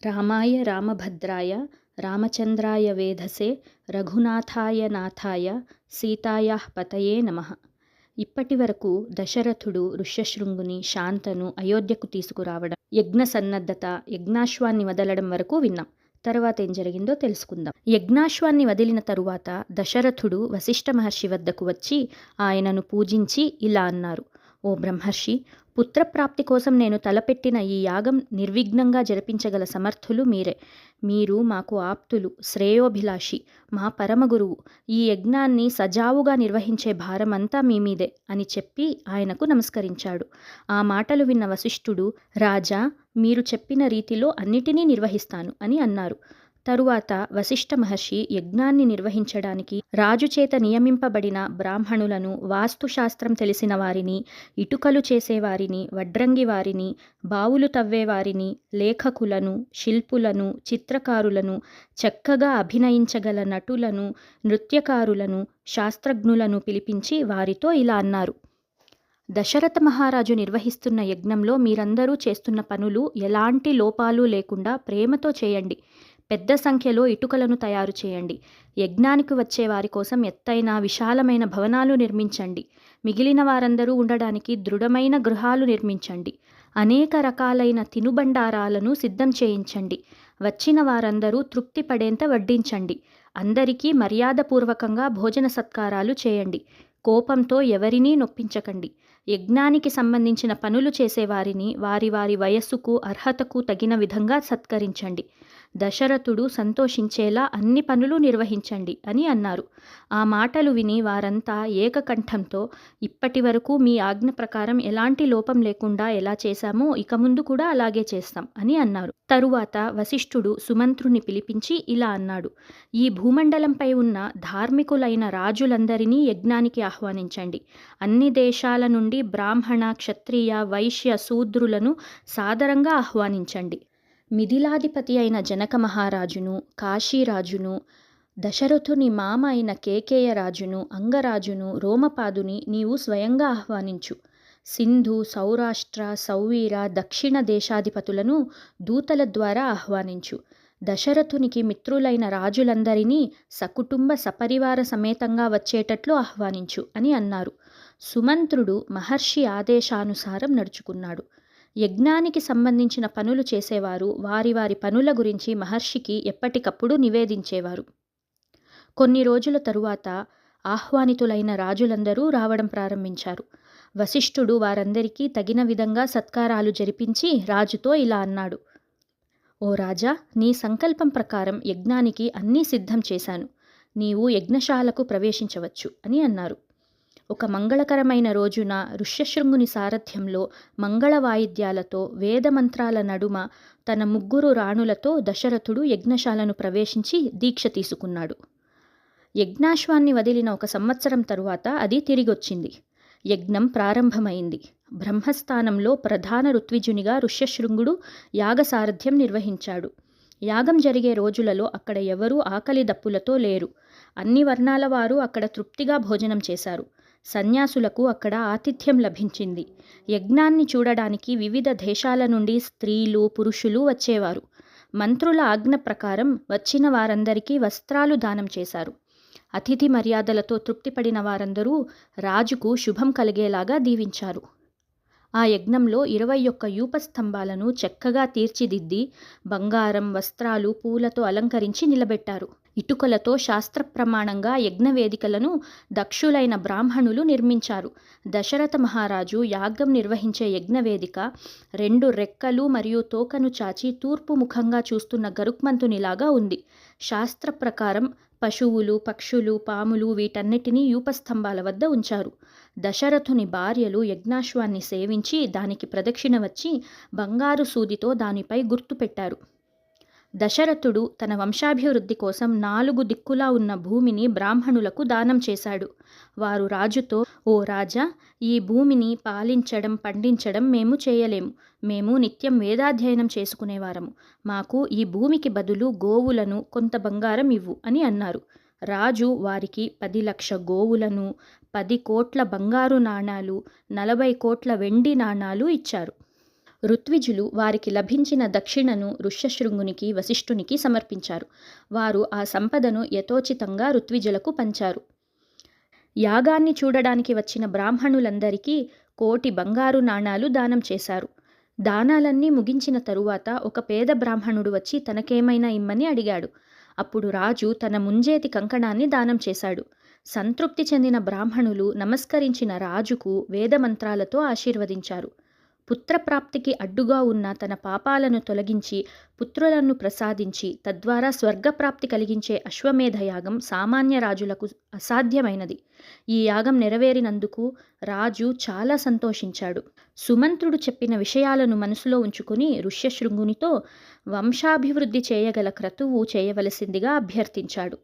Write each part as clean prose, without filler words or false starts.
రామాయ రామభద్రాయ రామచంద్రాయ వేధసే రఘునాథాయ నాథాయ సీతాయాః పతయే నమః. ఇప్పటి వరకు దశరథుడు ఋష్యశృంగుని, శాంతను అయోధ్యకు తీసుకురావడం, యజ్ఞ సన్నద్ధత, యజ్ఞాశ్వాన్ని వదలడం వరకు విన్నాం. తర్వాత ఏం జరిగిందో తెలుసుకుందాం. యజ్ఞాశ్వాన్ని వదిలిన తరువాత దశరథుడు వశిష్ఠ మహర్షి వద్దకు వచ్చి ఆయనను పూజించి ఇలా అన్నారు: ఓ బ్రహ్మర్షి, పుత్రప్రాప్తి కోసం నేను తలపెట్టిన ఈ యాగం నిర్విఘ్నంగా జరిపించగల సమర్థులు మీరే. మీరు మాకు ఆప్తులు, శ్రేయోభిలాషి, మా పరమగురువు. ఈ యజ్ఞాన్ని సజావుగా నిర్వహించే భారమంతా మీ మీదే అని చెప్పి ఆయనకు నమస్కరించాడు. ఆ మాటలు విన్న వశిష్ఠుడు, రాజా, మీరు చెప్పిన రీతిలో అన్నిటినీ నిర్వహిస్తాను అని అన్నారు. తరువాత వశిష్ఠ మహర్షి యజ్ఞాన్ని నిర్వహించడానికి రాజు చేత నియమింపబడిన బ్రాహ్మణులను, వాస్తుశాస్త్రం తెలిసిన వారిని, ఇటుకలు చేసేవారిని, వడ్రంగి వారిని, బావులు తవ్వేవారిని, లేఖకులను, శిల్పులను, చిత్రకారులను, చక్కగా అభినయించగల నటులను, నృత్యకారులను, శాస్త్రజ్ఞులను పిలిపించి వారితో ఇలా అన్నారు: దశరథ మహారాజు నిర్వహిస్తున్న యజ్ఞంలో మీరందరూ చేస్తున్న పనులు ఎలాంటి లోపాలు లేకుండా ప్రేమతో చేయండి. పెద్ద సంఖ్యలో ఇటుకలను తయారు చేయండి. యజ్ఞానికి వచ్చే వారి కోసం ఎత్తైన, విశాలమైన భవనాలు నిర్మించండి. మిగిలిన వారందరూ ఉండడానికి దృఢమైన గృహాలు నిర్మించండి. అనేక రకాలైన తినుబండారాలను సిద్ధం చేయించండి. వచ్చిన వారందరూ తృప్తి పడేంత వడ్డించండి. అందరికీ మర్యాదపూర్వకంగా భోజన సత్కారాలు చేయండి. కోపంతో ఎవరినీ నొప్పించకండి. యజ్ఞానికి సంబంధించిన పనులు చేసేవారిని వారి వారి వయస్సుకు, అర్హతకు తగిన విధంగా సత్కరించండి. దశరథుడు సంతోషించేలా అన్ని పనులు నిర్వహించండి అని అన్నారు. ఆ మాటలు విని వారంతా ఏకకంఠంతో, ఇప్పటి వరకు మీ ఆజ్ఞ ప్రకారం ఎలాంటి లోపం లేకుండా ఎలా చేశామో ఇక ముందు కూడా అలాగే చేస్తాం అని అన్నారు. తరువాత వశిష్ఠుడు సుమంత్రుని పిలిపించి ఇలా అన్నాడు: ఈ భూమండలంపై ఉన్న ధార్మికులైన రాజులందరినీ యజ్ఞానికి ఆహ్వానించండి. అన్ని దేశాల నుండి బ్రాహ్మణ, క్షత్రియ, వైశ్య, శూద్రులను సాదరంగా ఆహ్వానించండి. మిథిలాధిపతి అయిన జనక మహారాజును, కాశీరాజును, దశరథుని మామ అయిన కేకేయ రాజును, అంగరాజును, రోమపాదుని నీవు స్వయంగా ఆహ్వానించు. సింధు, సౌరాష్ట్ర, సౌవీర, దక్షిణ దేశాధిపతులను దూతల ద్వారా ఆహ్వానించు. దశరథునికి మిత్రులైన రాజులందరినీ సకుటుంబ సపరివార సమేతంగా వచ్చేటట్లు ఆహ్వానించు అని అన్నారు. సుమంత్రుడు మహర్షి ఆదేశానుసారం నడుచుకున్నాడు. యజ్ఞానికి సంబంధించిన పనులు చేసేవారు వారి వారి పనుల గురించి మహర్షికి ఎప్పటికప్పుడు నివేదించేవారు. కొన్ని రోజుల తరువాత ఆహ్వానితులైన రాజులందరూ రావడం ప్రారంభించారు. వశిష్ఠుడు వారందరికీ తగిన విధంగా సత్కారాలు జరిపించి రాజుతో ఇలా అన్నాడు: ఓ రాజా, నీ సంకల్పం ప్రకారం యజ్ఞానికి అన్నీ సిద్ధం చేశాను. నీవు యజ్ఞశాలకు ప్రవేశించవచ్చు అని అన్నారు. ఒక మంగళకరమైన రోజున ఋష్యశృంగుని సారథ్యంలో మంగళ వాయిద్యాలతో, వేదమంత్రాల నడుమ తన 3 రాణులతో దశరథుడు యజ్ఞశాలను ప్రవేశించి దీక్ష తీసుకున్నాడు. యజ్ఞాశ్వాన్ని వదిలిన 1 సంవత్సరం తరువాత అది తిరిగొచ్చింది. యజ్ఞం ప్రారంభమైంది. బ్రహ్మస్థానంలో ప్రధాన ఋత్విజునిగా ఋష్యశృంగుడు యాగ సారథ్యం నిర్వహించాడు. యాగం జరిగే రోజులలో అక్కడ ఎవరూ ఆకలి దప్పులతో లేరు. అన్ని వర్ణాల వారు అక్కడ తృప్తిగా భోజనం చేశారు. సన్యాసులకు అక్కడ ఆతిథ్యం లభించింది. యజ్ఞాన్ని చూడడానికి వివిధ దేశాల నుండి స్త్రీలు, పురుషులు వచ్చేవారు. మంత్రుల ఆజ్ఞ ప్రకారం వచ్చిన వారందరికీ వస్త్రాలు దానం చేశారు. అతిథి మర్యాదలతో తృప్తిపడిన వారందరూ రాజుకు శుభం కలిగేలాగా దీవించారు. ఆ యజ్ఞంలో 21 యూపస్తంభాలను చక్కగా తీర్చిదిద్ది బంగారం, వస్త్రాలు, పూలతో అలంకరించి నిలబెట్టారు. ఇటుకలతో శాస్త్ర ప్రమాణంగా యజ్ఞవేదికలను దక్షులైన బ్రాహ్మణులు నిర్మించారు. దశరథ మహారాజు యాగం నిర్వహించే యజ్ఞవేదిక 2 రెక్కలు మరియు తోకను చాచి తూర్పు ముఖంగా చూస్తున్న గరుక్మంతునిలాగా ఉంది. శాస్త్ర ప్రకారం పశువులు, పక్షులు, పాములు వీటన్నిటినీ యూపస్తంభాల వద్ద ఉంచారు. దశరథుని భార్యలు యజ్ఞాశ్వాన్ని సేవించి దానికి ప్రదక్షిణ వచ్చి బంగారు సూదితో దానిపై గుర్తు పెట్టారు. దశరథుడు తన వంశాభివృద్ధి కోసం 4 దిక్కులా ఉన్న భూమిని బ్రాహ్మణులకు దానం చేశాడు. వారు రాజుతో, ఓ రాజా, ఈ భూమిని పాలించడం, పండించడం మేము చేయలేము. మేము నిత్యం వేదాధ్యయనం చేసుకునేవారము. మాకు ఈ భూమికి బదులు గోవులను, కొంత బంగారం ఇవ్వు అని అన్నారు. రాజు వారికి 10 లక్ష గోవులను, 10 కోట్ల బంగారు నాణాలు, 40 కోట్ల వెండి నాణాలు ఇచ్చారు. ఋత్విజులు వారికి లభించిన దక్షిణను ఋష్యశృంగునికి వశిష్ఠునికి సమర్పించారు. వారు ఆ సంపదను యథోచితంగా ఋత్విజులకు పంచారు. యాగాన్ని చూడడానికి వచ్చిన బ్రాహ్మణులందరికీ 1,000,000 బంగారు నాణాలు దానం చేశారు. దానాలన్నీ ముగించిన తరువాత ఒక పేద బ్రాహ్మణుడు వచ్చి తనకేమైనా ఇమ్మని అడిగాడు. అప్పుడు రాజు తన ముంజేతి కంకణాన్ని దానం చేశాడు. సంతృప్తి చెందిన బ్రాహ్మణులు నమస్కరించిన రాజుకు వేదమంత్రాలతో ఆశీర్వదించారు. పుత్రప్రాప్తికి అడ్డుగా ఉన్న తన పాపాలను తొలగించి పుత్రులను ప్రసాదించి తద్వారా స్వర్గప్రాప్తి కలిగించే అశ్వమేధ యాగం సామాన్య రాజులకు అసాధ్యమైనది. ఈ యాగం నెరవేరినందుకు రాజు చాలా సంతోషించాడు. సుమంత్రుడు చెప్పిన విషయాలను మనసులో ఉంచుకుని ఋష్యశృంగునితో వంశాభివృద్ధి చేయగల క్రతువు చేయవలసిందిగా అభ్యర్థించాడు.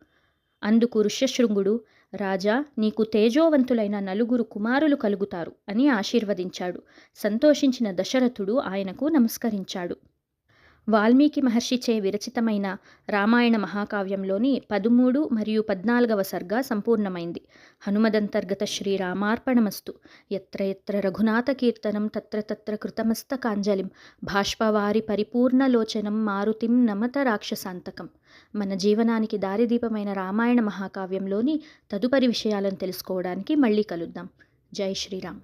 అందుకు ఋష్యశృంగుడు, రాజా, నీకు తేజోవంతులైన 4 కుమారులు కలుగుతారు అని ఆశీర్వదించాడు. సంతోషించిన దశరథుడు ఆయనకు నమస్కరించాడు. వాల్మీకి మహర్షిచే విరచితమైన రామాయణ మహాకావ్యంలోని 13 మరియు 14వ సర్గ సంపూర్ణమైంది. హనుమదంతర్గత శ్రీరామార్పణమస్తు. ఎత్ర ఎత్ర రఘునాథ కీర్తనం తత్ర తత్ర కృతమస్తకాంజలిం బాష్పవారి పరిపూర్ణలోచనం మారుతిం నమత రాక్షసాంతకం. మన జీవనానికి దారిదీపమైన రామాయణ మహాకావ్యంలోని తదుపరి విషయాలను తెలుసుకోవడానికి మళ్ళీ కలుద్దాం. జై శ్రీరామ్.